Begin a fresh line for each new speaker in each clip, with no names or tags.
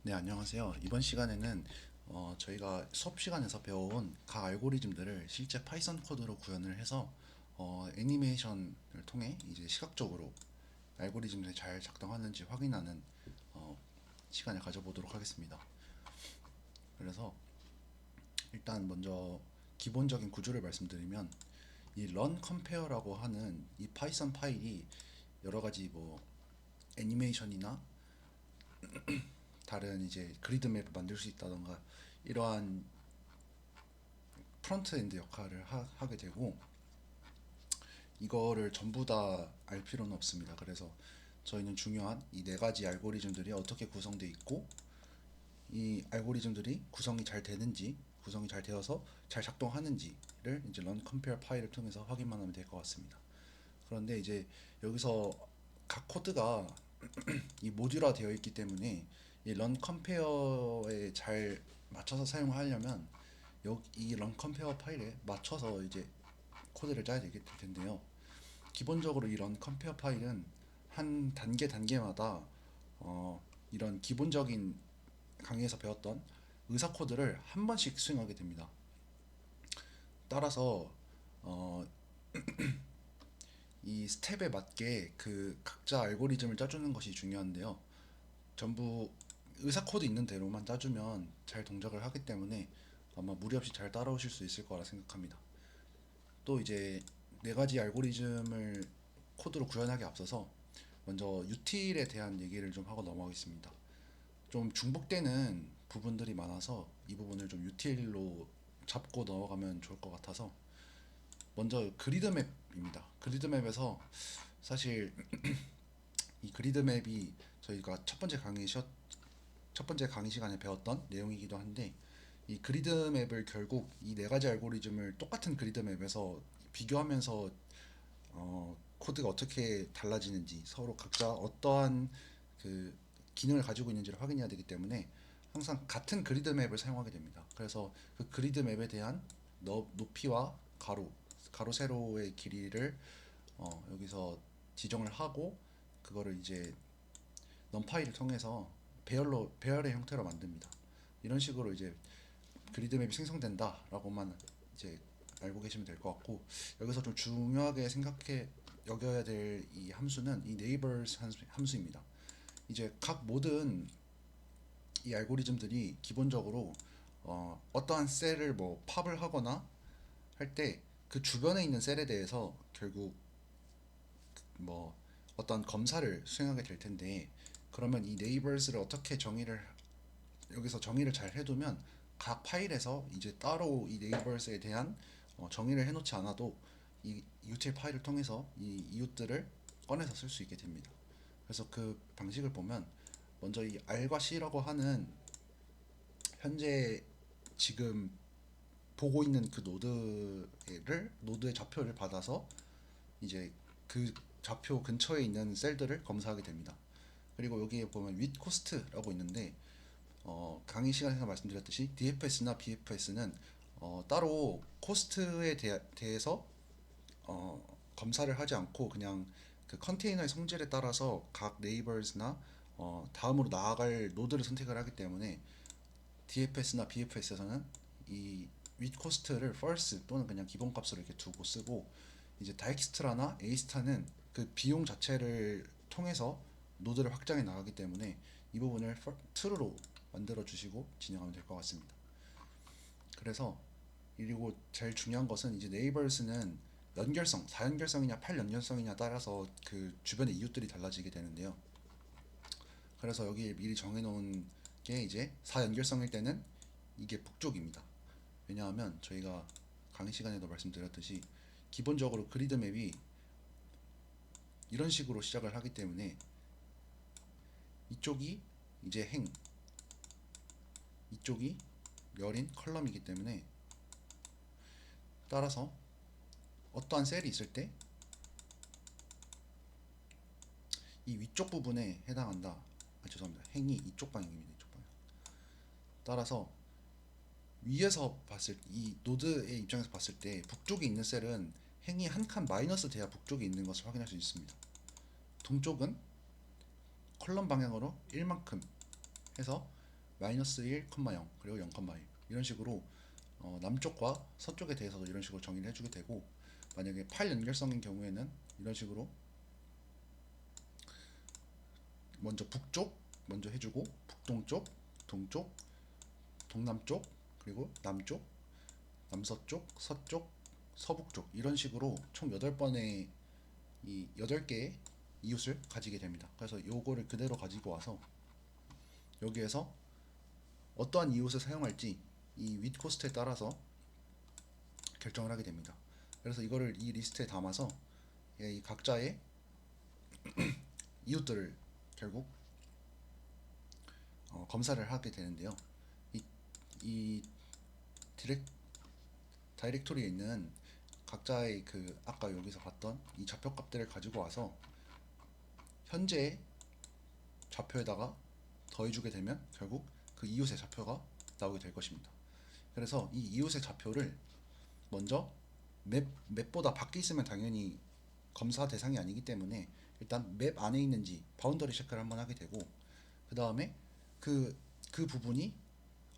네, 안녕하세요. 이번 시간에는 저희가 수업 시간에서 배워온 각 알고리즘들을 실제 파이썬 코드로 구현을 해서 애니메이션을 통해 이제 시각적으로 알고리즘이 잘 작동하는지 확인하는 어, 시간을 가져보도록 하겠습니다. 그래서 일단 먼저 기본적인 구조를 말씀드리면 이 run compare라고 하는 이 파이썬 파일이 여러 가지 뭐 애니메이션이나 다른 이제 그리드 맵을 만들 수 있다던가 이러한 프론트 엔드 역할을 하게 되고 이거를 전부 다 알 필요는 없습니다. 그래서 저희는 중요한 이 네 가지 알고리즘들이 어떻게 구성되어 있고 이 알고리즘들이 구성이 잘 되는지 구성이 잘 되어서 잘 작동하는지를 이제 run compare 파일을 통해서 확인만 하면 될 것 같습니다. 그런데 이제 여기서 각 코드가 이 모듈화 되어 있기 때문에 이 run compare에 잘 맞춰서 사용하려면 이 run compare 파일에 맞춰서 이제 코드를 짜야 되게 될 텐데요. 기본적으로 이런 컴페어 파일은 한 단계 단계마다 이런 기본적인 강의에서 배웠던 의사 코드를 한 번씩 수행하게 됩니다. 따라서 어, 이 스텝에 맞게 그 각자 알고리즘을 짜주는 것이 중요한데요. 전부 의사 코드 있는 대로만 짜주면 잘 동작을 하기 때문에 아마 무리 없이 잘 따라오실 수 있을 거라 생각합니다. 또 이제 네 가지 알고리즘을 코드로 구현하기 앞서서 먼저 유틸에 대한 얘기를 좀 하고 넘어가겠습니다. 좀 중복되는 부분들이 많아서 이 부분을 좀 유틸로 잡고 넘어가면 좋을 것 같아서 먼저 그리드맵입니다. 그리드맵에서 사실 이 그리드맵이 저희가 첫 번째 강의 시간에 배웠던 내용이기도 한데 이 그리드맵을 결국 이 네 가지 알고리즘을 똑같은 그리드맵에서 비교하면서 코드가 어떻게 달라지는지 서로 각자 어떠한 그 기능을 가지고 있는지를 확인해야 되기 때문에 항상 같은 그리드 맵을 사용하게 됩니다. 그래서 그 그리드 맵에 대한 높이와 가로 세로의 길이를 여기서 지정을 하고 그거를 이제 넘파이를 통해서 배열의 형태로 만듭니다. 이런 식으로 이제 그리드 맵이 생성된다라고만 이제 알고 계시면 될 것 같고 여기서 좀 중요하게 생각해 여겨야 될 이 함수는 이 neighbors 함수입니다. 이제 각 모든 이 알고리즘들이 기본적으로 어떠한 셀을 뭐 팝을 하거나 할 때 그 주변에 있는 셀에 대해서 결국 뭐 어떤 검사를 수행하게 될 텐데 그러면 이 네이버스를 어떻게 여기서 정의를 잘 해두면 각 파일에서 이제 따로 이 네이버스에 대한 정의를 해놓지 않아도 이 util 파일을 통해서 이 이웃들을 꺼내서 쓸 수 있게 됩니다. 그래서 그 방식을 보면 먼저 이 R과 C라고 하는 현재 지금 보고 있는 그 노드의 좌표를 받아서 이제 그 좌표 근처에 있는 셀들을 검사하게 됩니다. 그리고 여기에 보면 with cost라고 있는데 강의 시간에서 말씀드렸듯이 DFS나 BFS는 따로 코스트에 대해서 검사를 하지 않고 그냥 그 컨테이너의 성질에 따라서 각 네이버스나 다음으로 나아갈 노드를 선택을 하기 때문에 DFS나 BFS에서는 이 with cost를 first 또는 그냥 기본값으로 이렇게 두고 쓰고 이제 다익스트라나 에이스타는 그 비용 자체를 통해서 노드를 확장해 나가기 때문에 이 부분을 true로 만들어 주시고 진행하면 될 것 같습니다. 그래서 그리고 제일 중요한 것은 이제 네이버스는 연결성, 4연결성이냐 8연결성이냐 따라서 그 주변의 이웃들이 달라지게 되는데요. 그래서 여기 미리 정해놓은 게 이제 4연결성일 때는 이게 북쪽입니다. 왜냐하면 저희가 강의 시간에도 말씀드렸듯이 기본적으로 그리드 맵이 이런 식으로 시작을 하기 때문에 이쪽이 이제 이쪽이 열인 컬럼이기 때문에 따라서 어떠한 셀이 있을 때 이 위쪽 부분에 해당한다. 죄송합니다. 행이 이쪽 방향입니다. 이쪽 방향. 따라서 위에서 봤을 이 노드의 입장에서 봤을 때 북쪽에 있는 셀은 행이 한 칸 마이너스 돼야 북쪽에 있는 것을 확인할 수 있습니다. 동쪽은 컬럼 방향으로 1만큼 해서 마이너스 1, 0 그리고 0,1 이런 식으로 남쪽과 서쪽에 대해서도 이런 식으로 정의를 해주게 되고, 만약에 파일 연결성인 경우에는 이런 식으로 먼저 북쪽 먼저 해주고, 북동쪽, 동쪽, 동남쪽, 그리고 남쪽, 남서쪽, 서쪽, 서북쪽 이런 식으로 총 8번의 이 8개의 이웃을 가지게 됩니다. 그래서 요거를 그대로 가지고 와서 여기에서 어떠한 이웃을 사용할지 이 윗 코스트에 따라서 결정을 하게 됩니다. 그래서 이거를 이 리스트에 담아서 이 각자의 이웃들을 결국 검사를 하게 되는데요. 이 다이렉토리에 있는 각자의 그 아까 여기서 봤던 이 좌표값들을 가지고 와서 현재의 좌표에다가 더해주게 되면 결국 그 이웃의 좌표가 나오게 될 것입니다. 그래서 이 이웃의 좌표를 먼저 맵보다 밖에 있으면 당연히 검사 대상이 아니기 때문에 일단 맵 안에 있는지 바운더리 체크를 한번 하게 되고, 그 다음에 그 부분이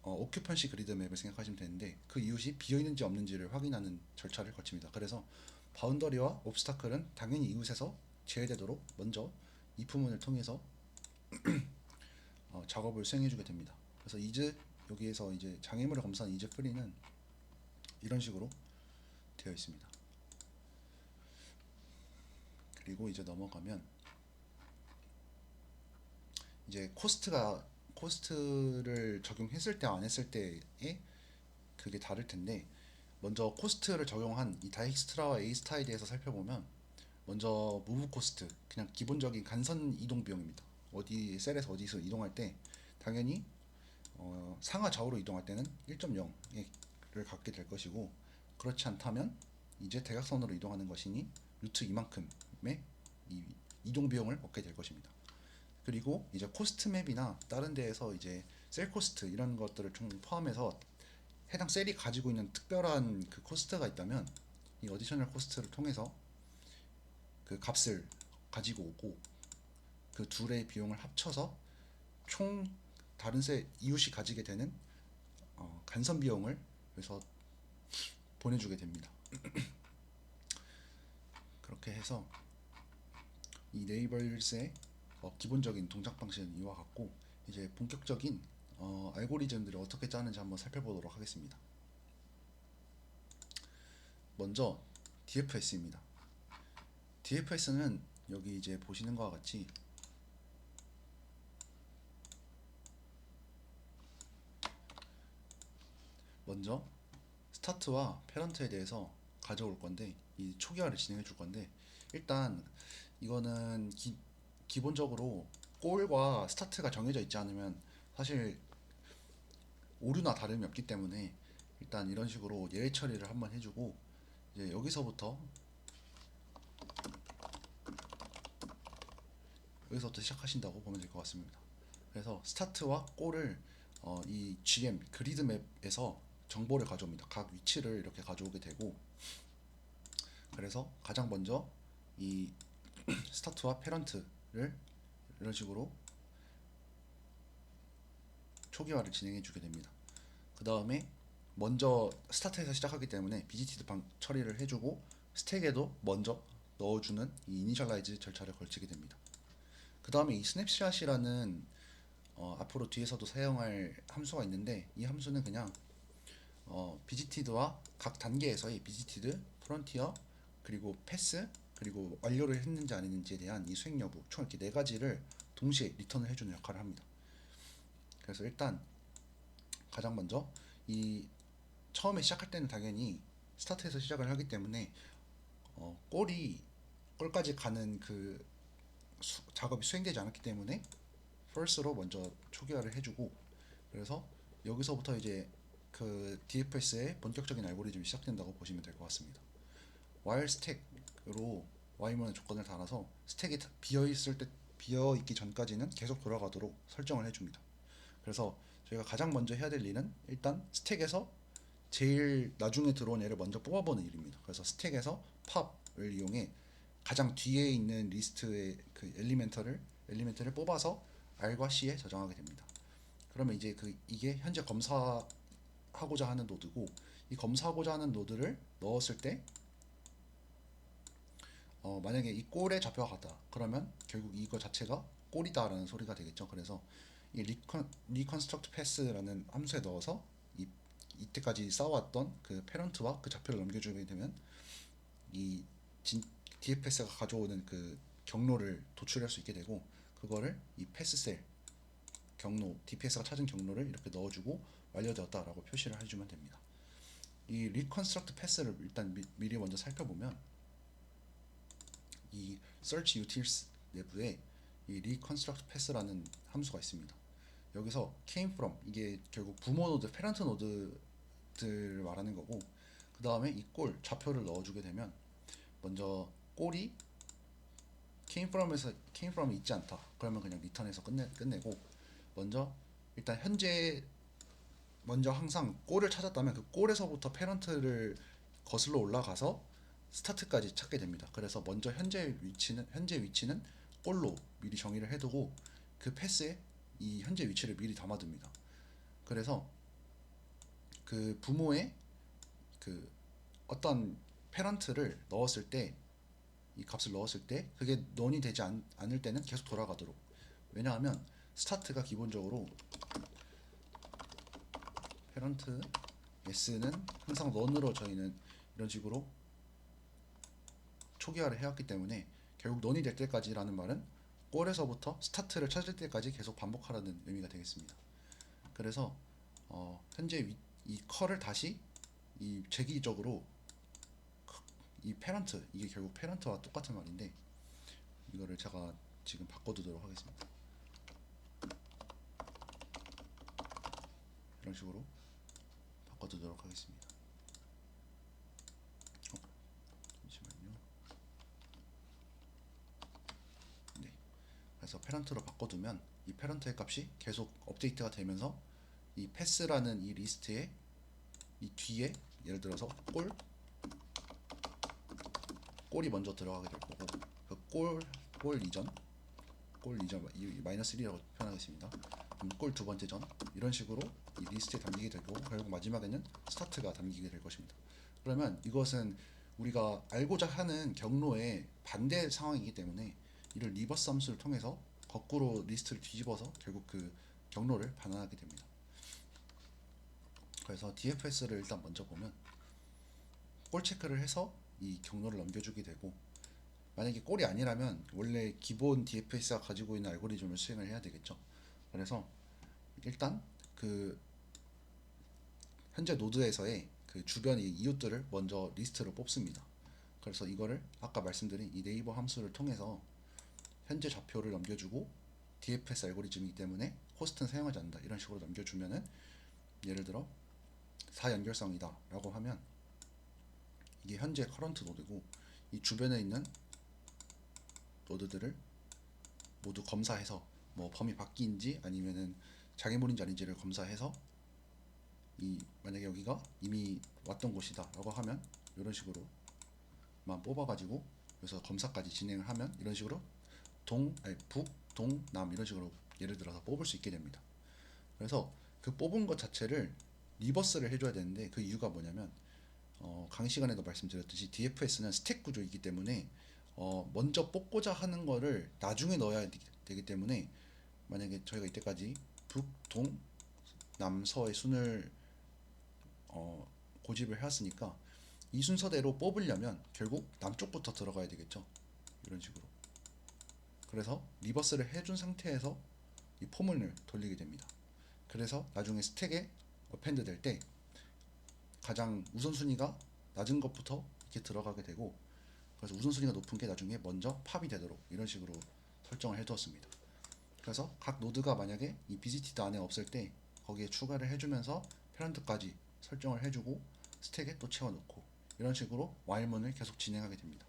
오큐펀시 그리드 맵을 생각하시면 되는데, 그 이웃이 비어있는지 없는지를 확인하는 절차를 거칩니다. 그래서 바운더리와 옵스타클은 당연히 이웃에서 제외되도록 먼저 if문을 통해서 작업을 수행해주게 됩니다. 그래서 이제 여기에서 이제 장애물을 검사한 이제 프리는 이런 식으로 되어 있습니다. 그리고 이제 넘어가면 이제 코스트를 적용했을 때 안 했을 때의 그게 다를 텐데, 먼저 코스트를 적용한 이 다익스트라와 에이스타에 대해서 살펴보면, 먼저 무브 코스트, 그냥 기본적인 간선 이동 비용입니다. 어디 셀에서 어디서 이동할 때 당연히 상하 좌우로 이동할 때는 1.0를 갖게 될 것이고, 그렇지 않다면 이제 대각선으로 이동하는 것이니 루트 이만큼의 이 이동 비용을 얻게 될 것입니다. 그리고 이제 코스트 맵이나 다른 데에서 이제 셀 코스트 이런 것들을 총 포함해서 해당 셀이 가지고 있는 특별한 그 코스트가 있다면, 이 어디셔널 코스트를 통해서 그 값을 가지고 오고, 그 둘의 비용을 합쳐서 총 다른 셀 이웃이 가지게 되는 간선 비용을 그래서 보내주게 됩니다. 그렇게 해서 이 네이버스의 기본적인 동작 방식은 이와 같고, 이제 본격적인 알고리즘들을 어떻게 짜는지 한번 살펴보도록 하겠습니다. 먼저 DFS입니다. DFS는 여기 이제 보시는 것과 같이 먼저 스타트와 페런트에 대해서 가져올 건데, 이 초기화를 진행해 줄 건데, 일단 이거는 기본적으로 골과 스타트가 정해져 있지 않으면 사실 오류나 다름이 없기 때문에 일단 이런 식으로 예외 처리를 한번 해주고, 이제 여기서부터 시작하신다고 보면 될 것 같습니다. 그래서 스타트와 골을 이 GM 그리드 맵에서 정보를 가져옵니다. 각 위치를 이렇게 가져오게 되고, 그래서 가장 먼저 이 스타트와 페런트를 이런 식으로 초기화를 진행해 주게 됩니다. 그 다음에 먼저 스타트에서 시작하기 때문에 BGT도 처리를 해주고, 스택에도 먼저 넣어주는 이 이니셜라이즈 절차를 걸치게 됩니다. 그 다음에 이 스냅샷이라는 앞으로 뒤에서도 사용할 함수가 있는데, 이 함수는 그냥 BGT드와 각 단계에서의 BGT드, 프론티어, 그리고 패스, 그리고 완료를 했는지 안 했는지에 대한 이 수행 여부, 총 이렇게 4가지를 동시에 리턴을 해주는 역할을 합니다. 그래서 일단 가장 먼저 이 처음에 시작할 때는 당연히 스타트에서 시작을 하기 때문에 골까지 가는 그 작업이 수행되지 않았기 때문에 first로 먼저 초기화를 해주고, 그래서 여기서부터 이제 그 DFS의 본격적인 알고리즘이 시작된다고 보시면 될 것 같습니다. while stack으로 y문의 조건을 달아서 스택이 비어 있기 전까지는 계속 돌아가도록 설정을 해줍니다. 그래서 저희가 가장 먼저 해야 될 일은 일단 스택에서 제일 나중에 들어온 애를 먼저 뽑아보는 일입니다. 그래서 스택에서 팝을 이용해 가장 뒤에 있는 리스트의 그 엘리멘트를 뽑아서 R과 C에 저장하게 됩니다. 그러면 이제 이게 현재 검사하고자 하는 노드고, 이 검사하고자 하는 노드를 넣었을 때 만약에 이 꼴에 잡혀갔다 그러면 결국 이거 자체가 꼴이다라는 소리가 되겠죠. 그래서 이 reconstruct pass라는 함수에 넣어서 이때까지 쌓아왔던 그 페런트와 그 좌표를 넘겨주게 되면 이 DFS가 가져오는 그 경로를 도출할 수 있게 되고, 그거를 이 패스셀 경로, DPS가 찾은 경로를 이렇게 넣어주고 완료되었다라고 표시를 해주면 됩니다. 이 reconstruct pass를 일단 미리 먼저 살펴보면, 이 search utils 내부에 이 reconstruct pass라는 함수가 있습니다. 여기서 came from, 이게 결국 부모 노드, 페런트 노드들 말하는 거고, 그 다음에 이 꼴 좌표를 넣어주게 되면 먼저 꼴이 came from이 있지 않다 그러면 그냥 리턴해서 끝내고, 먼저 일단 현재 먼저 항상 꼴을 찾았다면 그 꼴에서부터 페런트를 거슬러 올라가서 스타트까지 찾게 됩니다. 그래서 먼저 현재 위치는 꼴로 미리 정의를 해두고 그 패스에 이 현재 위치를 미리 담아둡니다. 그래서 그 부모의 그 어떤 페런트를 넣었을 때, 이 값을 넣었을 때 그게 넌이 되지 않을 때는 계속 돌아가도록. 왜냐하면 스타트가 기본적으로 페런트 s는 항상 넌으로 저희는 이런 식으로 초기화를 해왔기 때문에, 결국 넌이 될 때까지라는 말은 꼴에서부터 스타트를 찾을 때까지 계속 반복하라는 의미가 되겠습니다. 그래서 현재 이 컬을 다시 이 재기적으로 이 페런트, 이게 결국 페런트와 똑같은 말인데 이거를 제가 지금 바꿔두도록 하겠습니다. 이런 식으로 바꿔두도록 하겠습니다. 잠시만요. 네, 그래서 페런트로 바꿔두면 이 페런트의 값이 계속 업데이트가 되면서 이 패스라는 이 리스트에 이 뒤에 예를 들어서 꼴이 먼저 들어가게 될 거고, 그 꼴 이전 이 마이너스 1이라고 표현하겠습니다. 꼴 두 번째 전, 이런 식으로 이 리스트에 담기게 되고 결국 마지막에는 스타트가 담기게 될 것입니다. 그러면 이것은 우리가 알고자 하는 경로의 반대 상황이기 때문에 이를 리버스 함수를 통해서 거꾸로 리스트를 뒤집어서 결국 그 경로를 반환하게 됩니다. 그래서 DFS를 일단 먼저 보면 꼴 체크를 해서 이 경로를 넘겨주게 되고, 만약에 꼴이 아니라면 원래 기본 DFS가 가지고 있는 알고리즘을 수행을 해야 되겠죠. 그래서 일단 그 현재 노드에서의 그 주변의 이웃들을 먼저 리스트로 뽑습니다. 그래서 이거를 아까 말씀드린 이 네이버 함수를 통해서 현재 좌표를 넘겨주고, DFS 알고리즘이기 때문에 호스트는 사용하지 않는다 이런 식으로 넘겨주면은, 예를 들어 4연결성이다 라고 하면 이게 현재 커런트 노드고, 이 주변에 있는 노드들을 모두 검사해서 뭐 범위 바뀐지 아니면은 장애물인지 아닌지를 검사해서 만약에 여기가 이미 왔던 곳이다 라고 하면 이런 식으로만 뽑아가지고 여기서 검사까지 진행을 하면 이런 식으로 북, 동, 남 이런 식으로 예를 들어서 뽑을 수 있게 됩니다. 그래서 그 뽑은 것 자체를 리버스를 해줘야 되는데, 그 이유가 뭐냐면 강의 시간에도 말씀드렸듯이 DFS는 스택 구조이기 때문에 먼저 뽑고자 하는 거를 나중에 넣어야 되기 때문에, 만약에 저희가 이때까지 북, 동, 남, 서의 순을 고집을 해왔으니까 이 순서대로 뽑으려면 결국 남쪽부터 들어가야 되겠죠. 이런 식으로. 그래서 리버스를 해준 상태에서 이 포문을 돌리게 됩니다. 그래서 나중에 스택에 어펜드 될 때 가장 우선순위가 낮은 것부터 이렇게 들어가게 되고, 그래서 우선순위가 높은 게 나중에 먼저 팝이 되도록 이런 식으로 설정을 해두었습니다. 그래서 각 노드가 만약에 이 비지티드 안에 없을 때 거기에 추가를 해주면서 페런트까지 설정을 해주고 스택에 또 채워놓고 이런 식으로 와일문을 계속 진행하게 됩니다.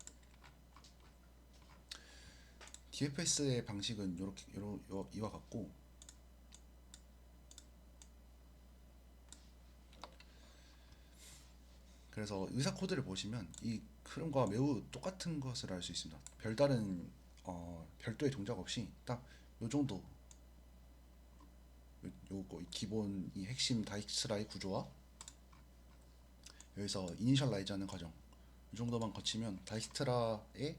DFS의 방식은 이와 같고, 그래서 의사 코드를 보시면 이 흐름과 매우 똑같은 것을 알 수 있습니다. 별다른 별도의 동작 없이 딱 요 정도 요거 기본 이 핵심 다이스라이 구조와 여기서 이니셜라이즈하는 과정 이 정도만 거치면 다이스트라의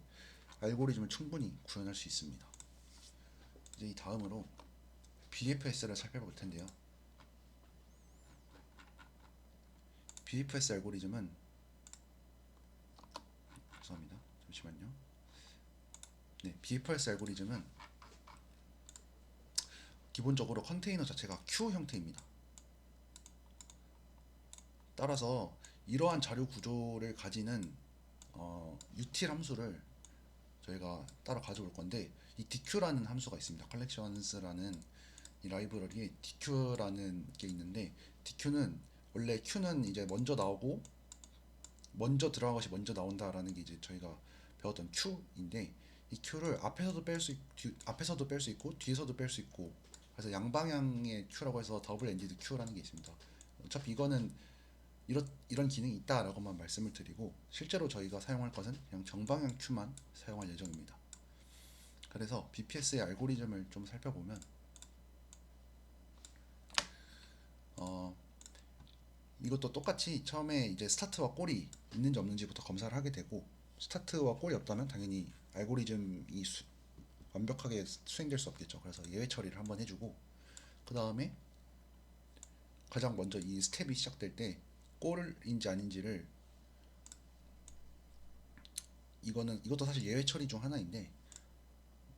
알고리즘을 충분히 구현할 수 있습니다. 이제 이 다음으로 BFS를 살펴볼 텐데요. BFS 알고리즘은 죄송합니다. 잠시만요. 네, BFS 알고리즘은 기본적으로 컨테이너 자체가 Q 형태입니다. 따라서 이러한 자료 구조를 가지는 util 함수를 저희가 따로 가져올 건데 이 DQ라는 함수가 있습니다. collections라는 이 라이브러리에 DQ라는 게 있는데 DQ는 원래 Q는 이제 먼저 나오고 먼저 들어간 것이 먼저 나온다라는 게 이제 저희가 배웠던 Q인데 이 Q를 앞에서도 뺄 수 있고 뒤에서도 뺄 수 있고 그래서 양방향의 Q라고 해서 더블 엔디드 Q라는 게 있습니다. 어차피 이거는 이런 기능이 있다라고만 말씀을 드리고 실제로 저희가 사용할 것은 그냥 정방향 Q만 사용할 예정입니다. 그래서 BPS의 알고리즘을 좀 살펴보면 어, 이것도 똑같이 처음에 이제 스타트와 골이 있는지 없는지부터 검사를 하게 되고 스타트와 골이 없다면 당연히 알고리즘이 완벽하게 수행될 수 없겠죠. 그래서 예외 처리를 한번 해주고 그 다음에 가장 먼저 이 스텝이 시작될 때 골인지 아닌지를 이것도 사실 예외 처리 중 하나인데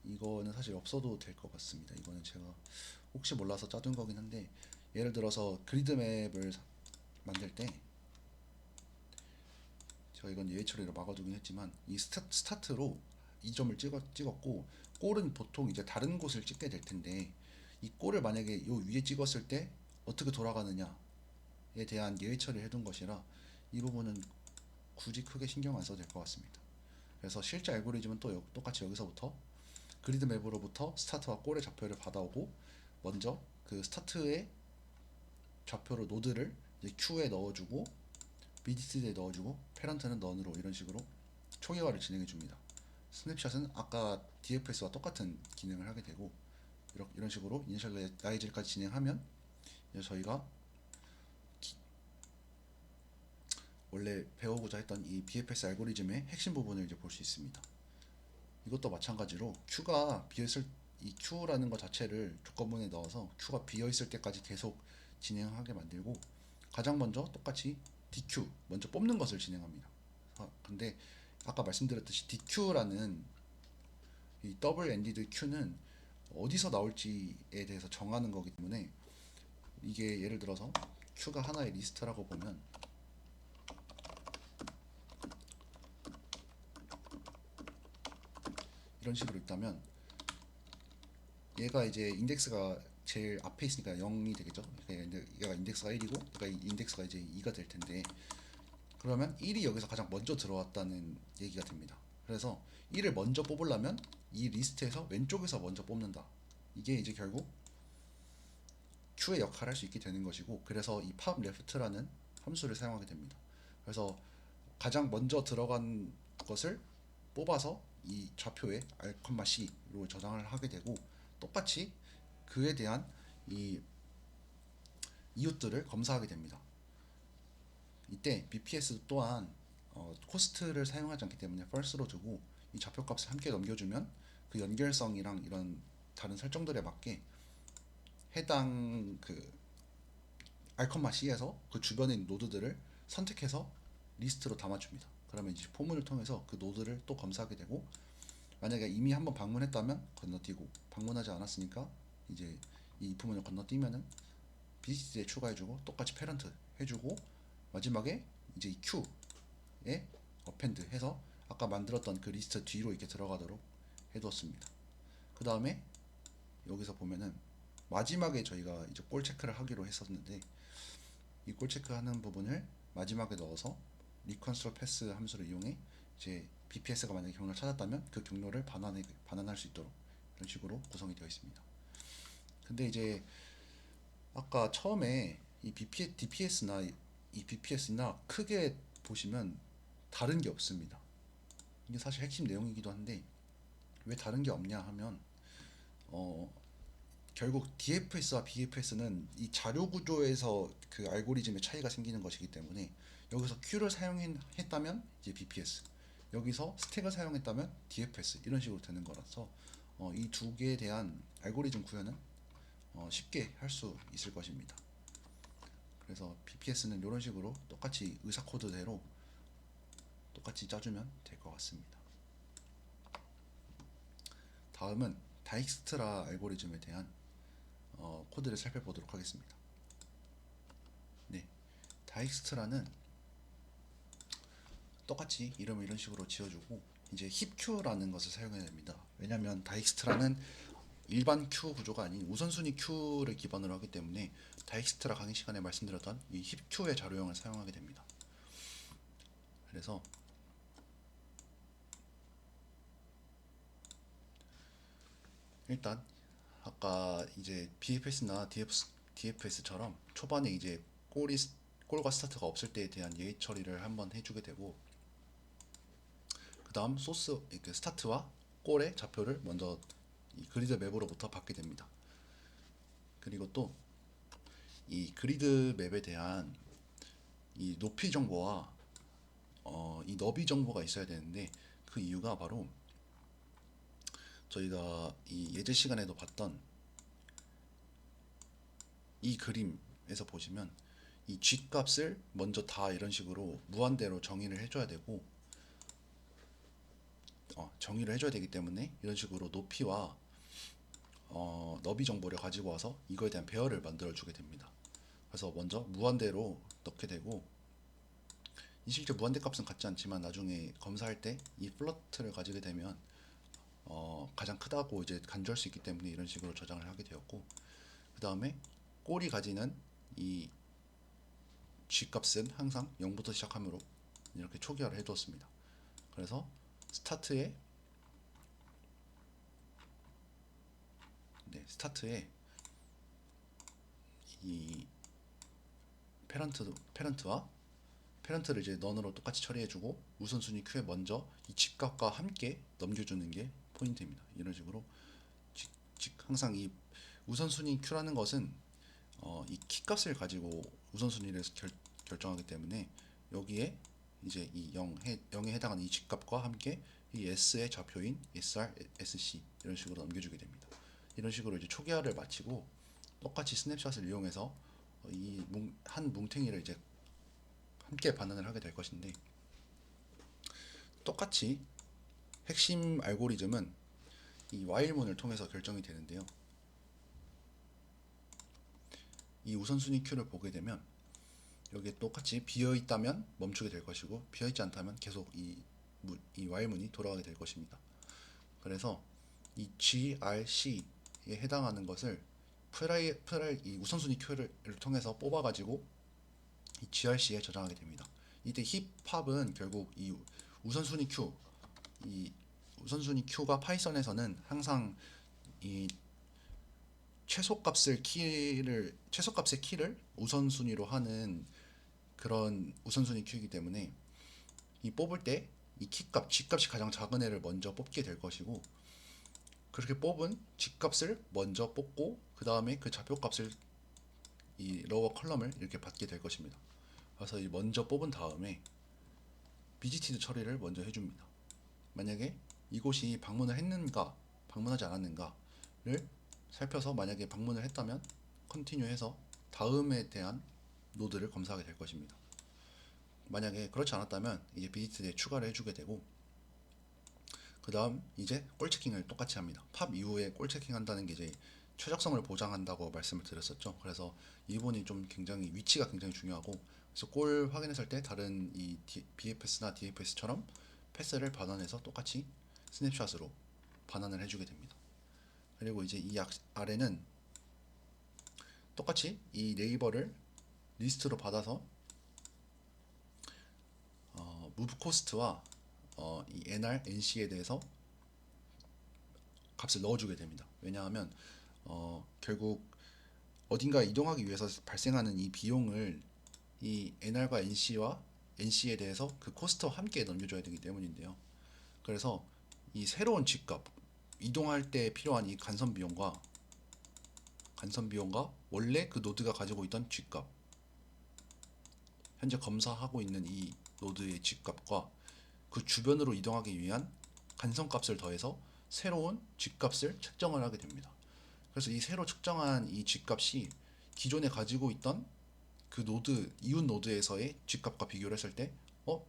이거는 사실 없어도 될 것 같습니다. 이거는 제가 혹시 몰라서 짜둔 거긴 한데 예를 들어서 그리드 맵을 만들 때 제가 이건 예외 처리로 막아두긴 했지만 이 스타트로 이 점을 찍었고 골은 보통 이제 다른 곳을 찍게 될 텐데 이 골을 만약에 요 위에 찍었을 때 어떻게 돌아가느냐에 대한 예외 처리를 해둔 것이라 이 부분은 굳이 크게 신경 안 써도 될 것 같습니다. 그래서 실제 알고리즘은 또 똑같이 여기서부터 그리드 맵으로부터 스타트와 골의 좌표를 받아오고 먼저 그 스타트의 좌표로 노드를 이제 Q에 넣어주고 BDC에 넣어주고 페런트는 넌으로 이런 식으로 초기화를 진행해 줍니다. 스냅샷은 아까 DFS와 똑같은 기능을 하게 되고 이런 식으로 이니셜라이즈까지 진행하면 이제 저희가 원래 배우고자 했던 이 BFS 알고리즘의 핵심 부분을 이제 볼 수 있습니다. 이것도 마찬가지로 Q가 비어있을 이 Q라는 것 자체를 조건문에 넣어서 Q가 비어있을 때까지 계속 진행하게 만들고 가장 먼저 똑같이 DQ 먼저 뽑는 것을 진행합니다. 근데 아까 말씀드렸듯이 DQ라는 이 더블 엔디드 Q는 어디서 나올지에 대해서 정하는 거기 때문에 이게 예를 들어서 Q가 하나의 리스트라고 보면 이런 식으로 있다면 얘가 이제 인덱스가 제일 앞에 있으니까 0이 되겠죠. 얘가 인덱스가 1이고 얘가 인덱스가 이제 2가 될 텐데 그러면 1이 여기서 가장 먼저 들어왔다는 얘기가 됩니다. 그래서 1을 먼저 뽑으려면 이 리스트에서 왼쪽에서 먼저 뽑는다. 이게 이제 결국 Q의 역할을 할 수 있게 되는 것이고 그래서 이 pop left라는 함수를 사용하게 됩니다. 그래서 가장 먼저 들어간 것을 뽑아서 이 좌표에 R, C로 저장을 하게 되고 똑같이 그에 대한 이 이웃들을 검사하게 됩니다. 이때 BPS 또한 코스트를 사용하지 않기 때문에 false로 두고 이 좌표값을 함께 넘겨주면 그 연결성이랑 이런 다른 설정들에 맞게 해당 그 R,C에서 그 주변에 있는 노드들을 선택해서 리스트로 담아줍니다. 그러면 이제 포문을 통해서 그 노드를 또 검사하게 되고 만약에 이미 한번 방문했다면 건너뛰고 방문하지 않았으니까 이제 이 부분을 건너뛰면은 BC에 추가해주고 똑같이 페런트 해주고 마지막에 이제 이 Q에 어펜드 해서 아까 만들었던 그 리스트 뒤로 이렇게 들어가도록 해두었습니다. 그 다음에 여기서 보면은 마지막에 저희가 이제 골 체크를 하기로 했었는데 이 골 체크하는 부분을 마지막에 넣어서 리컨스트럭 패스 함수를 이용해 이제 BPS가 만약에 경로를 찾았다면 그 경로를 반환할 수 있도록 이런 식으로 구성이 되어 있습니다. 근데 이제 아까 처음에 이 DPS나 이 BPS나 크게 보시면 다른 게 없습니다. 이게 사실 핵심 내용이기도 한데 왜 다른 게 없냐 하면 어 결국 DFS와 BFS는 이 자료 구조에서 그 알고리즘의 차이가 생기는 것이기 때문에 여기서 Q를 사용했다면 이제 BPS, 여기서 스택을 사용했다면 DFS 이런 식으로 되는 거라서 이 두 개에 대한 알고리즘 구현은 쉽게 할 수 있을 것입니다. 그래서 BPS는 이런 식으로 똑같이 의사 코드대로 똑같이 짜주면 될 것 같습니다. 다음은 다익스트라 알고리즘에 대한 코드를 살펴보도록 하겠습니다. 네, 다익스트라는 똑같이 이름을 이런 식으로 지어주고 이제 힙Q라는 것을 사용해야 됩니다. 왜냐하면 다익스트라는 일반 큐 구조가 아닌 우선순위 큐를 기반으로 하기 때문에 다익스트라 강의 시간에 말씀드렸던 이 힙Q의 자료형을 사용하게 됩니다. 그래서 일단 아까 이제 BFS나 DFS처럼 초반에 이제 골과 스타트가 없을 때에 대한 예의 처리를 한번 해주게 되고, 그 다음 소스 스타트와 골의 좌표를 먼저 이 그리드 맵으로부터 받게 됩니다. 그리고 또 이 그리드 맵에 대한 이 높이 정보와 이 너비 정보가 있어야 되는데, 그 이유가 바로 저희가 이 예제 시간에도 봤던 이 그림에서 보시면 이 G 값을 먼저 다 이런 식으로 무한대로 정의를 해줘야 되고, 정의를 해줘야 되기 때문에 이런 식으로 높이와 너비 정보를 가지고 와서 이거에 대한 배열을 만들어 주게 됩니다. 그래서 먼저 무한대로 넣게 되고, 이 실제 무한대 값은 같지 않지만 나중에 검사할 때 이 플러트를 가지게 되면 가장 크다고 이제 간주할 수 있기 때문에 이런 식으로 저장을 하게 되었고, 그 다음에 꼴이 가지는 이 G 값은 항상 0부터 시작하므로 이렇게 초기화를 해두었습니다. 그래서 스타트에 스타트에 이 페런트와 페런트를 이제 넌으로 똑같이 처리해주고 우선순위 큐에 먼저 이 집값과 함께 넘겨주는 게 포인트입니다. 이런 식으로 항상 이 우선순위 큐라는 것은 이 키값을 가지고 우선순위를 결정하기 때문에 여기에 이제 이 0에 해당하는 이 집값과 함께 이 S의 좌표인 SR, SC 이런 식으로 넘겨주게 됩니다. 이런 식으로 이제 초기화를 마치고 똑같이 스냅샷을 이용해서 이 한 뭉탱이를 이제 함께 반환을 하게 될 것인데, 똑같이 핵심 알고리즘은 이 while문을 통해서 결정이 되는데요. 이 우선순위 큐를 보게 되면 여기에 똑같이 비어 있다면 멈추게 될 것이고 비어 있지 않다면 계속 이 while문이 돌아가게 될 것입니다. 그래서 이 GRC에 해당하는 것을 이 우선순위 큐를 통해서 뽑아가지고 이 GRC에 저장하게 됩니다. 이때 힙합은 결국 이 우선순위 큐, 이 우선순위 큐가 파이썬에서는 항상 이 최소값의 키를 우선순위로 하는 그런 우선순위 큐이기 때문에 이 뽑을 때 이 키값, G값이 가장 작은 애를 먼저 뽑게 될 것이고, 그렇게 뽑은 G값을 먼저 뽑고 그 다음에 그 좌표값을 이 로워 컬럼을 이렇게 받게 될 것입니다. 그래서 이 먼저 뽑은 다음에 BGTD 처리를 먼저 해줍니다. 만약에 이곳이 방문을 했는가 방문하지 않았는가를 살펴서 만약에 방문을 했다면 컨티뉴해서 다음에 대한 노드를 검사하게 될 것입니다. 만약에 그렇지 않았다면 이제 BGTD에 추가를 해주게 되고, 그 다음 이제 골 체킹을 똑같이 합니다. 팝 이후에 골 체킹 한다는 게 이제 최적성을 보장한다고 말씀을 드렸었죠. 그래서 이 부분이 좀 굉장히 위치가 굉장히 중요하고, 그래서 골 확인했을 때 다른 이 BFS나 DFS처럼 패스를 반환해서 똑같이 스냅샷으로 반환을 해주게 됩니다. 그리고 이제 이 아래는 똑같이 이 네이버를 리스트로 받아서 move cost와 이 NR, NC에 대해서 값을 넣어주게 됩니다. 왜냐하면 결국 어딘가 이동하기 위해서 발생하는 이 비용을 이 NR과 NC에 대해서 그 코스트와 함께 넘겨줘야 되기 때문인데요. 그래서 이 새로운 G값, 이동할 때 필요한 이 간선 비용과 간선 비용과 원래 그 노드가 가지고 있던 G값, 현재 검사하고 있는 이 노드의 G값과 그 주변으로 이동하기 위한 간선값을 더해서 새로운 G값을 측정을 하게 됩니다. 그래서 이 새로 측정한 이 G값이 기존에 가지고 있던 그 노드, 이웃 노드에서의 G값과 비교를 했을 때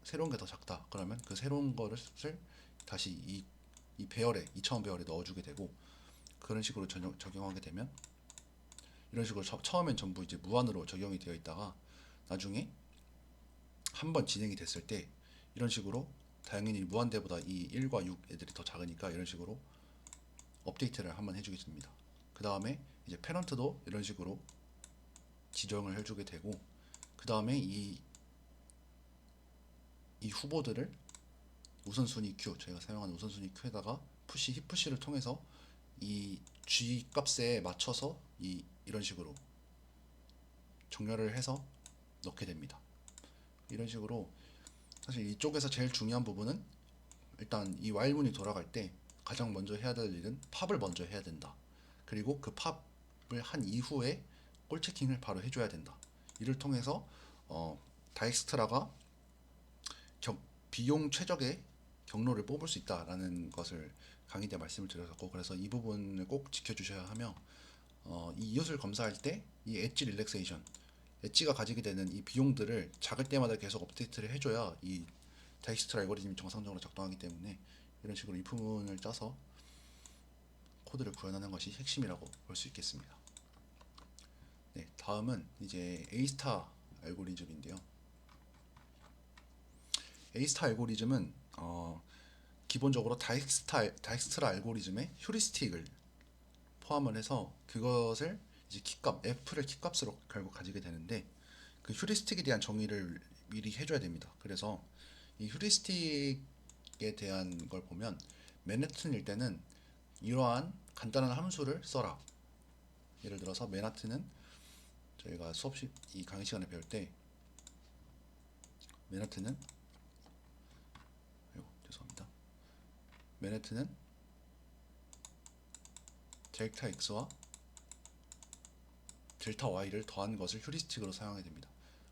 새로운 게 더 작다. 그러면 그 새로운 거를 다시 이 배열에, 2차원 배열에 넣어주게 되고, 그런 식으로 적용하게 되면, 이런 식으로 처음엔 전부 이제 무한으로 적용이 되어 있다가 나중에 한번 진행이 됐을 때 이런 식으로, 당연히 무한대보다 이 1과 6 애들이 더 작으니까 이런 식으로 업데이트를 한번 해주게 됩니다. 그 다음에 이제 패런트도 이런 식으로 지정을 해주게 되고, 그 다음에 이 후보들을 우선순위 q, 저희가 사용하는 우선순위 q에다가 푸시, 힙 푸시를 통해서 이 g 값에 맞춰서 이런 식으로 정렬을 해서 넣게 됩니다. 이런 식으로 사실 이쪽에서 제일 중요한 부분은, 일단 이 while문이 돌아갈 때 가장 먼저 해야 될 일은 팝을 먼저 해야 된다. 그리고 그 팝을 한 이후에 꼴 체킹을 바로 해줘야 된다. 이를 통해서 다익스트라가 비용 최적의 경로를 뽑을 수 있다라는 것을 강의 때 말씀을 드렸었고, 그래서 이 부분을 꼭 지켜주셔야 하며, 이 이웃을 검사할 때 이 엣지 릴렉세이션, 엣지가 가지게 되는 이 비용들을 작을 때마다 계속 업데이트를 해줘야 이 다익스트라 알고리즘이 정상적으로 작동하기 때문에 이런 식으로 if문을 짜서 코드를 구현하는 것이 핵심이라고 볼 수 있겠습니다. 네, 다음은 이제 A-스타 알고리즘인데요. A-스타 알고리즘은 기본적으로 다익스트라 알고리즘의 휴리스틱을 포함을 해서 그것을 이제 키값, F를 키값으로 결국 가지게 되는데, 그 휴리스틱에 대한 정의를 미리 해줘야 됩니다. 그래서 이 휴리스틱에 대한 걸 보면, 맨해튼일 때는 이러한 간단한 함수를 써라. 예를 들어서 맨하튼은 저희가 이 강의 시간에 배울 때 맨하튼은 죄송합니다. 맨해튼은 델타 x와 델타 y를 더한 것을 휴리스틱으로 사용하게 됩니다.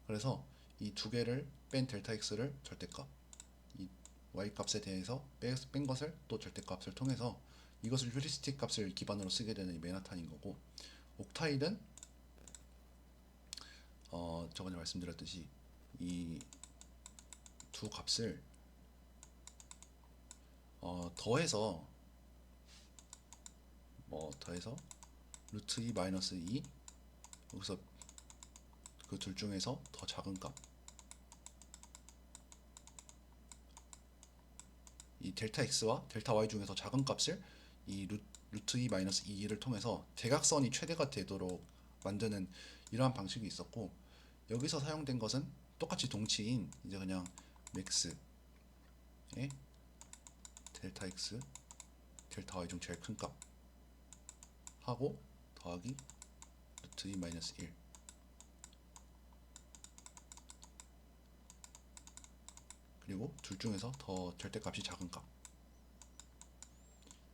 그래서 이 두 개를 뺀 델타 x를 절대값, 이 y 값에 대해서 뺀 것을 또 절대값을 통해서 이것을 휴리스틱 값을 기반으로 쓰게 되는 이 맨하탄인 거고, 옥타일은 저번에 말씀드렸듯이 이 두 값을 더해서 루트 2 마이너스 2, 여기서 그 둘 중에서 더 작은 값, 이 델타 x와 델타 y 중에서 작은 값을 이 루트 2 마이너스 2를 통해서 대각선이 최대가 되도록 만드는 이러한 방식이 있었고, 여기서 사용된 것은 똑같이 동치인 이제 그냥 맥스의 델타 x, 델타 y 중 제일 큰 값 하고 더하기 루트 2 마이너스 1, 그리고 둘 중에서 더 절대값이 작은 값.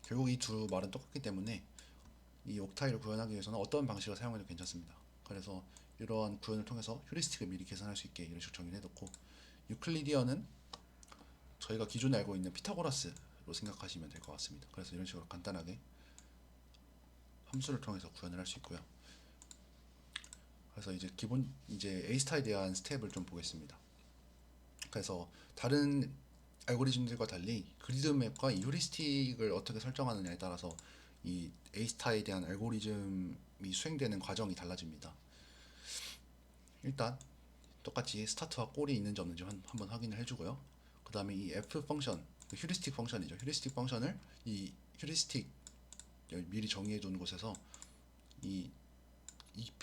결국 이 두 말은 똑같기 때문에 이 옥타일을 구현하기 위해서는 어떤 방식을 사용해도 괜찮습니다. 그래서 이러한 구현을 통해서 휴리스틱을 미리 계산할 수 있게 이런 식으로 정의를 해뒀고, 유클리디언은 저희가 기존에 알고 있는 피타고라스로 생각하시면 될 것 같습니다. 그래서 이런 식으로 간단하게 함수를 통해서 구현을 할 수 있고요. 그래서 이제 A-스타에 대한 스텝을 좀 보겠습니다. 그래서 다른 알고리즘들과 달리 그리드맵과 이 휴리스틱을 어떻게 설정하느냐에 따라서 이 A-스타에 대한 알고리즘이 수행되는 과정이 달라집니다. 일단 똑같이 스타트와 골이 있는지 없는지 한번 확인을 해주고요. 그 다음에 이 F 펑션, 그 휴리스틱 펑션이죠. 휴리스틱 펑션을 이 휴리스틱 미리 정의해 두는 곳에서 이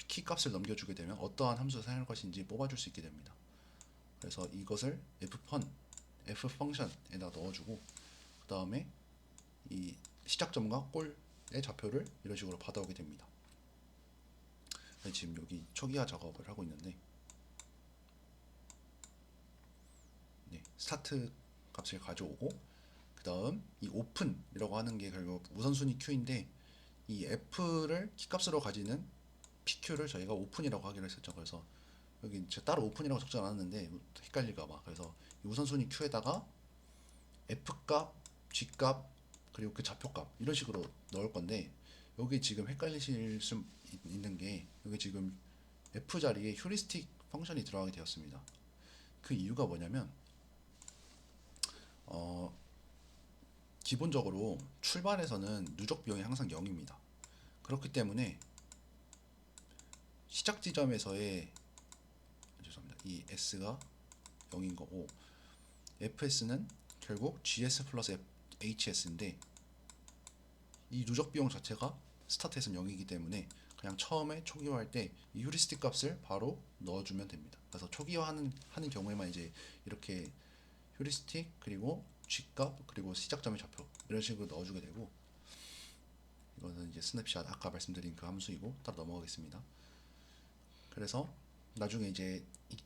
키 값을 넘겨주게 되면 어떠한 함수를 사용할 것인지 뽑아줄 수 있게 됩니다. 그래서 이것을 F 펑션에다 넣어주고, 그 다음에 이 시작점과 골의 좌표를 이런 식으로 받아오게 됩니다. 지금 여기 초기화 작업을 하고 있는데, 스타트 값을 가져오고, 그 다음 이 오픈이라고 하는 게 결국 우선순위 큐인데, 이 f를 키값으로 가지는 pq를 저희가 오픈이라고 하기로 했었죠. 그래서 여기 제가 따로 오픈이라고 적지 않았는데 헷갈릴까봐, 그래서 이 우선순위 q에다가 f값, g값, 그리고 그 좌표값 이런 식으로 넣을 건데, 여기 지금 헷갈리실 수 있는 게, 여기 지금 f 자리에 휴리스틱 펑션이 들어가게 되었습니다. 그 이유가 뭐냐면 어, 기본적으로 출발에서는 누적 비용이 항상 0입니다. 그렇기 때문에 시작 지점에서의, 죄송합니다, 이 s가 0인 거고, fs는 결국 gs 플러스 hs인데, 이 누적 비용 자체가 스타트에서는 0이기 때문에 그냥 처음에 초기화할 때 이 휴리스틱 값을 바로 넣어주면 됩니다. 그래서 초기화하는 경우에만 이제 이렇게 휴리스틱, 그리고 g값, 그리고 시작점의 좌표 이런 식으로 넣어주게 되고, 이거는 이제 스냅샷 아까 말씀드린 그 함수이고 따로 넘어가겠습니다. 그래서 나중에 이제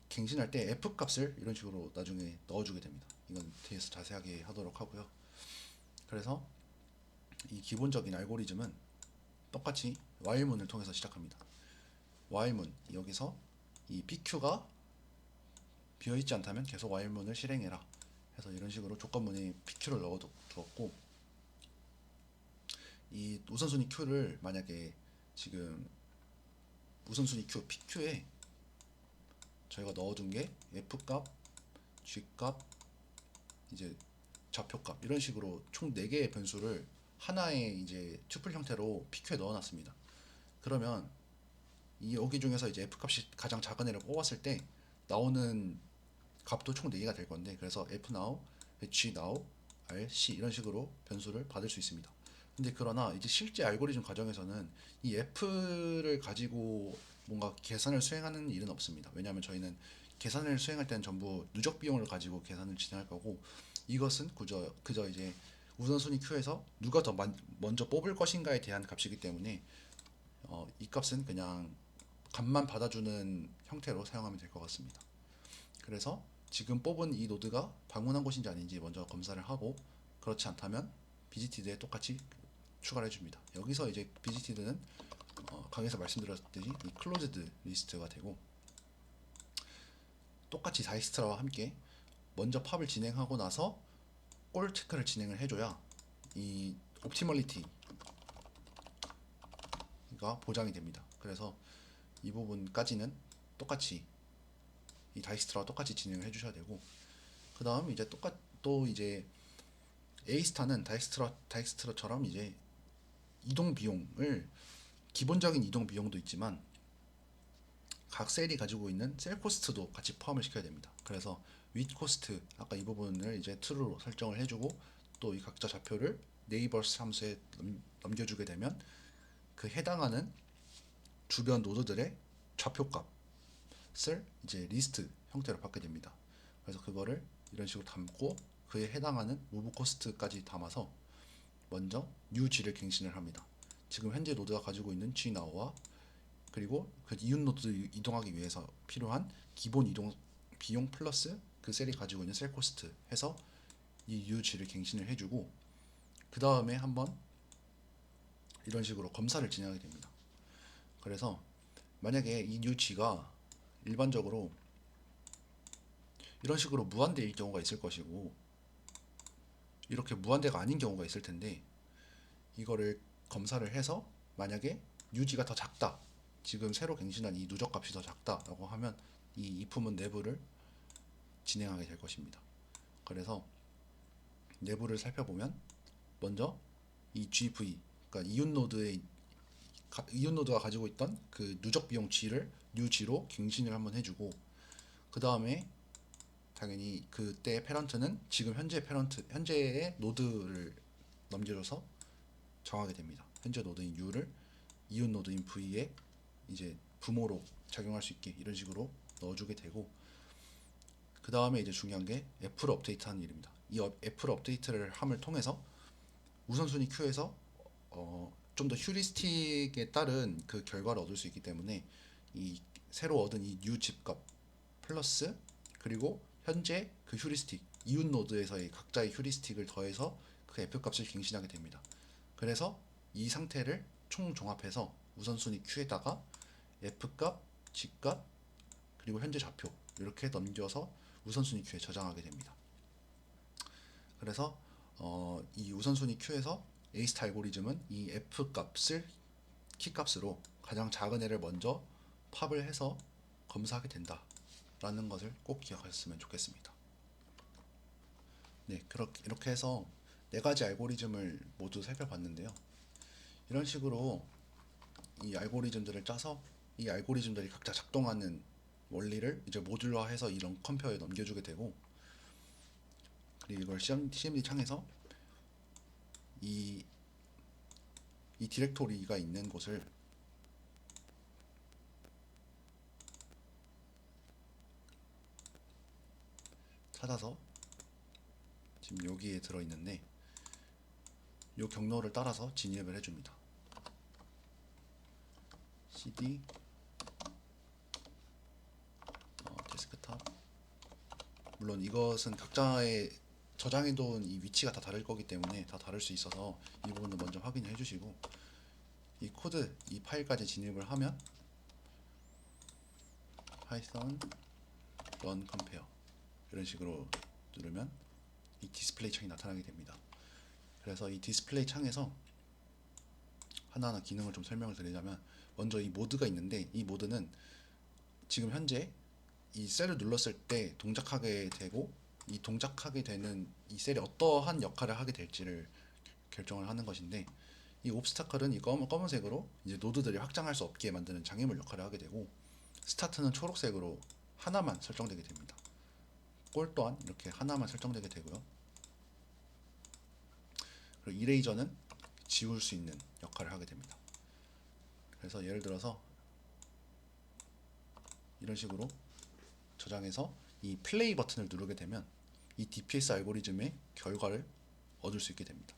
갱신할 때 f 값을 이런 식으로 나중에 넣어주게 됩니다. 이건 뒤에서 자세하게 하도록 하고요. 그래서 이 기본적인 알고리즘은 똑같이 while문을 통해서 시작합니다. while문, 여기서 이 pq가 비어있지 않다면 계속 while문을 실행해라 해서 이런 식으로 조건문에 pq를 넣어두었고, 이 우선순위 q를 만약에 지금 우선순위 q, pq에 저희가 넣어둔 게 f값, g값, 이제 좌표값 이런 식으로 총 4개의 변수를 하나의 이제 튜플 형태로 pq에 넣어놨습니다. 그러면 이 여기 중에서 이제 f값이 가장 작은 애를 뽑았을 때 나오는 값도 총 4개가 될 건데, 그래서 fnow, hnow, rc 이런 식으로 변수를 받을 수 있습니다. 근데 그러나 이제 실제 알고리즘 과정에서는 이 f를 가지고 뭔가 계산을 수행하는 일은 없습니다. 왜냐하면 저희는 계산을 수행할 때는 전부 누적 비용을 가지고 계산을 진행할 거고, 이것은 그저 이제 우선순위 Q에서 누가 더 먼저 뽑을 것인가에 대한 값이기 때문에 이 값은 그냥 값만 받아주는 형태로 사용하면 될 것 같습니다. 그래서 지금 뽑은 이 노드가 방문한 곳인지 아닌지 먼저 검사를 하고, 그렇지 않다면 비지티드에 똑같이 추가를 해줍니다. 여기서 이제 비지티드는 강의에서 말씀드렸듯이 이 클로즈드 리스트가 되고, 똑같이 다이스트라와 함께 먼저 팝을 진행하고 나서 골 체크를 진행을 해줘야 이 옵티멀리티가 보장이 됩니다. 그래서 이 부분까지는 똑같이 이 다이스트라와 똑같이 진행을 해주셔야 되고, 그 다음 이제 또 이제 A스타는 다이스트라처럼 이제 이동 비용을, 기본적인 이동 비용도 있지만 각 셀이 가지고 있는 셀 코스트도 같이 포함을 시켜야 됩니다. 그래서 윗 코스트, 아까 이 부분을 이제 true로 설정을 해주고, 또 이 각자 좌표를 네이버스 함수에 넘겨주게 되면 그 해당하는 주변 노드들의 좌표 값을 이제 리스트 형태로 받게 됩니다. 그래서 그거를 이런 식으로 담고 그에 해당하는 무브 코스트까지 담아서 먼저 new g를 갱신을 합니다. 지금 현재 노드가 가지고 있는 gnow와 그리고 그 이웃 노드 이동하기 위해서 필요한 기본 이동 비용 플러스 그 셀이 가지고 있는 셀 코스트 해서 이 UG를 갱신을 해주고, 그 다음에 한번 이런 식으로 검사를 진행하게 됩니다. 그래서 만약에 이 UG가 일반적으로 이런 식으로 무한대일 경우가 있을 것이고, 이렇게 무한대가 아닌 경우가 있을 텐데, 이거를 검사를 해서 만약에 UG가 더 작다, 지금 새로 갱신한 이 누적값이 더 작다라고 하면 이 if문 내부를 진행하게 될 것입니다. 그래서 내부를 살펴보면 먼저 이 gv, 그러니까 이웃 노드가 가지고 있던 그 누적 비용 g를 new g로 갱신을 한번 해주고, 그 다음에 당연히 그때 페런트는 지금 현재의 노드를 넘겨줘서 정하게 됩니다. 현재 노드인 u를 이웃 노드인 v에 이제 부모로 작용할 수 있게 이런 식으로 넣어주게 되고, 그 다음에 이제 중요한 게 F를 업데이트하는 일입니다. 이 F를 업데이트를 함을 통해서 우선순위 Q에서 좀 더 휴리스틱에 따른 그 결과를 얻을 수 있기 때문에 이 새로 얻은 이 new 집값 플러스 그리고 현재 그 휴리스틱 이웃 노드에서의 각자의 휴리스틱을 더해서 그 F 값을 갱신하게 됩니다. 그래서 이 상태를 총 종합해서 우선순위 Q에다가 F값, G값, 그리고 현재 좌표 이렇게 넘겨서 우선순위 Q에 저장하게 됩니다. 그래서 이 우선순위 Q에서 A스타 알고리즘은 이 F값을 키값으로 가장 작은 애를 먼저 팝을 해서 검사하게 된다 라는 것을 꼭 기억하셨으면 좋겠습니다. 네, 이렇게 해서 네 가지 알고리즘을 모두 살펴봤는데요. 이런 식으로 이 알고리즘들을 짜서 이 알고리즘들이 각자 작동하는 원리를 이제 모듈화해서 이런 컴퓨터에 넘겨주게 되고, 그리고 이걸 CMD 창에서 이, 이 디렉토리가 있는 곳을 찾아서 지금 여기에 들어있는데 이 경로를 따라서 진입을 해줍니다. cd 데스크탑. 물론 이것은 각자의 저장해둔 이 위치가 다 다를 거기 때문에 다 다를 수 있어서 이 부분도 먼저 확인을 해주시고, 이 코드, 이 파일까지 진입을 하면 python run compare 이런 식으로 누르면 이 디스플레이 창이 나타나게 됩니다. 그래서 이 디스플레이 창에서 하나하나 기능을 좀 설명을 드리자면, 먼저 이 모드가 있는데 이 모드는 지금 현재 이 셀을 눌렀을 때 동작하게 되고, 이 동작하게 되는 이 셀이 어떠한 역할을 하게 될지를 결정을 하는 것인데, 이 옵스타클은 이 검은색으로 이제 노드들이 확장할 수 없게 만드는 장애물 역할을 하게 되고, 스타트는 초록색으로 하나만 설정되게 됩니다. 골 또한 이렇게 하나만 설정되게 되고요. 그리고 이레이저는 지울 수 있는 역할을 하게 됩니다. 그래서 예를 들어서 이런 식으로 저장해서 이 플레이 버튼을 누르게 되면 이 DPS 알고리즘의 결과를 얻을 수 있게 됩니다.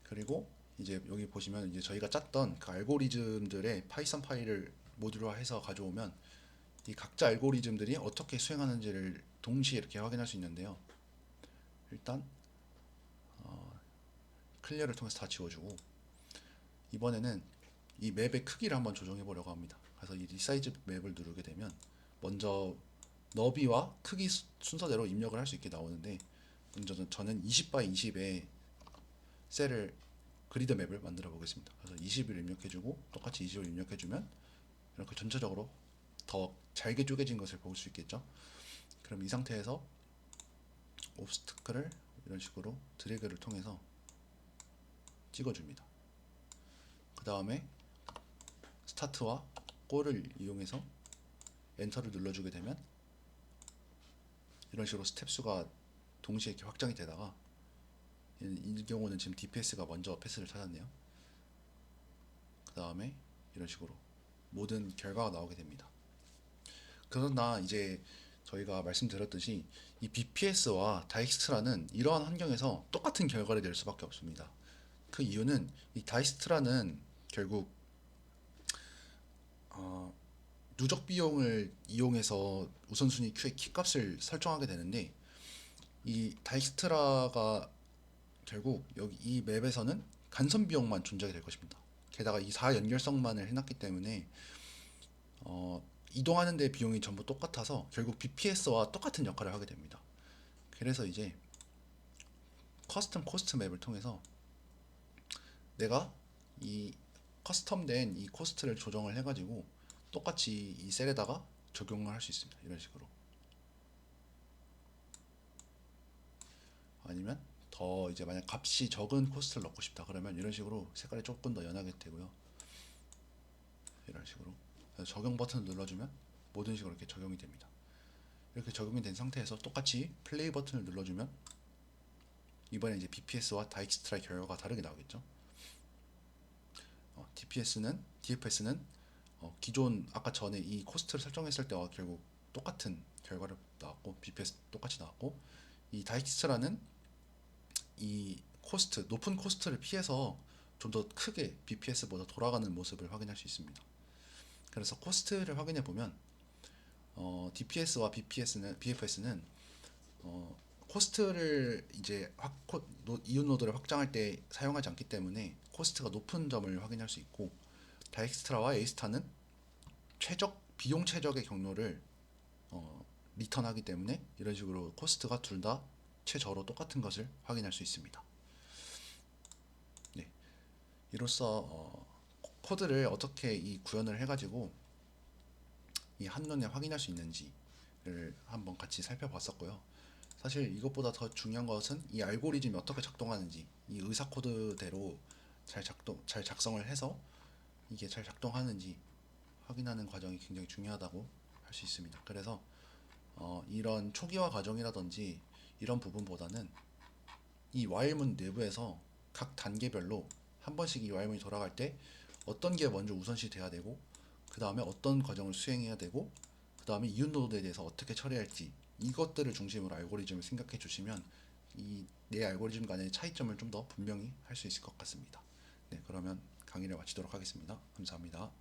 그리고 이제 여기 보시면 이제 저희가 짰던 그 알고리즘들의 파이썬 파일을 모듈화해서 가져오면 이 각자 알고리즘들이 어떻게 수행하는지를 동시에 이렇게 확인할 수 있는데요. 일단 클리어를 통해서 다 지워주고, 이번에는 이 맵의 크기를 한번 조정해 보려고 합니다. 그래서 이 리사이즈 맵을 누르게 되면 먼저 너비와 크기 순서대로 입력을 할 수 있게 나오는데, 먼저 저는 20 by 20의 셀을 그리드 맵을 만들어 보겠습니다. 그래서 20을 입력해주고 똑같이 20을 입력해주면 이렇게 전체적으로 더 잘게 쪼개진 것을 볼 수 있겠죠. 그럼 이 상태에서 옵스트클을 이런 식으로 드래그를 통해서 찍어줍니다. 그 다음에 스타트와 골을 이용해서 엔터를 눌러주게 되면 이런 식으로 스텝 수가 동시에 이렇게 확장이 되다가, 이 경우는 지금 DPS가 먼저 패스를 찾았네요. 그 다음에 이런 식으로 모든 결과가 나오게 됩니다. 그러나 이제 저희가 말씀드렸듯이 이 BPS와 다이스트라는 이러한 환경에서 똑같은 결과를 낼 수밖에 없습니다. 그 이유는 이 다이스트라는 결국 누적 비용을 이용해서 우선순위 Q의 키값을 설정하게 되는데, 이 다이스트라가 결국 여기 이 맵에서는 간선 비용만 존재하게 될 것입니다. 게다가 이 4연결성만을 해놨기 때문에 이동하는 데 비용이 전부 똑같아서 결국 BPS와 똑같은 역할을 하게 됩니다. 그래서 이제 커스텀 코스트 맵을 통해서 내가 이 커스텀된 이 코스트를 조정을 해가지고 똑같이 이 셀에다가 적용을 할 수 있습니다. 이런 식으로. 아니면 더 이제 만약 값이 적은 코스트를 넣고 싶다 그러면 이런 식으로 색깔이 조금 더 연하게 되고요. 이런 식으로 적용 버튼을 눌러주면 모든 식으로 이렇게 적용이 됩니다. 이렇게 적용이 된 상태에서 똑같이 플레이 버튼을 눌러주면 이번에 이제 BPS와 다이스트라의 결과가 다르게 나오겠죠. DFS는 기존 아까 전에 이 코스트를 설정했을 때와 결국 똑같은 결과를 나왔고, BPS 똑같이 나왔고, 이 다이스트라는 이 코스트, 높은 코스트를 피해서 좀 더 크게 BPS보다 돌아가는 모습을 확인할 수 있습니다. 그래서 코스트를 확인해 보면 DPS와 BFS는 코스트를 이제 이웃 노드를 확장할 때 사용하지 않기 때문에 코스트가 높은 점을 확인할 수 있고, 다익스트라와 에이스타는 비용 최적의 경로를 리턴하기 때문에 이런 식으로 코스트가 둘 다 최저로 똑같은 것을 확인할 수 있습니다. 네, 이로써 코드를 어떻게 이 구현을 해가지고 이 한눈에 확인할 수 있는지를 한번 같이 살펴봤었고요. 사실 이것보다 더 중요한 것은 이 알고리즘이 어떻게 작동하는지, 이 의사 코드대로 잘 작성을 해서 이게 잘 작동하는지 확인하는 과정이 굉장히 중요하다고 할 수 있습니다. 그래서 이런 초기화 과정이라든지 이런 부분보다는 이 와일문 내부에서 각 단계별로 한 번씩 이 와일문이 돌아갈 때 어떤 게 먼저 우선시 돼야 되고, 그 다음에 어떤 과정을 수행해야 되고, 그 다음에 이웃 노드에 대해서 어떻게 처리할지, 이것들을 중심으로 알고리즘을 생각해 주시면 이 네 알고리즘 간의 차이점을 좀 더 분명히 할 수 있을 것 같습니다. 네, 그러면 강의를 마치도록 하겠습니다. 감사합니다.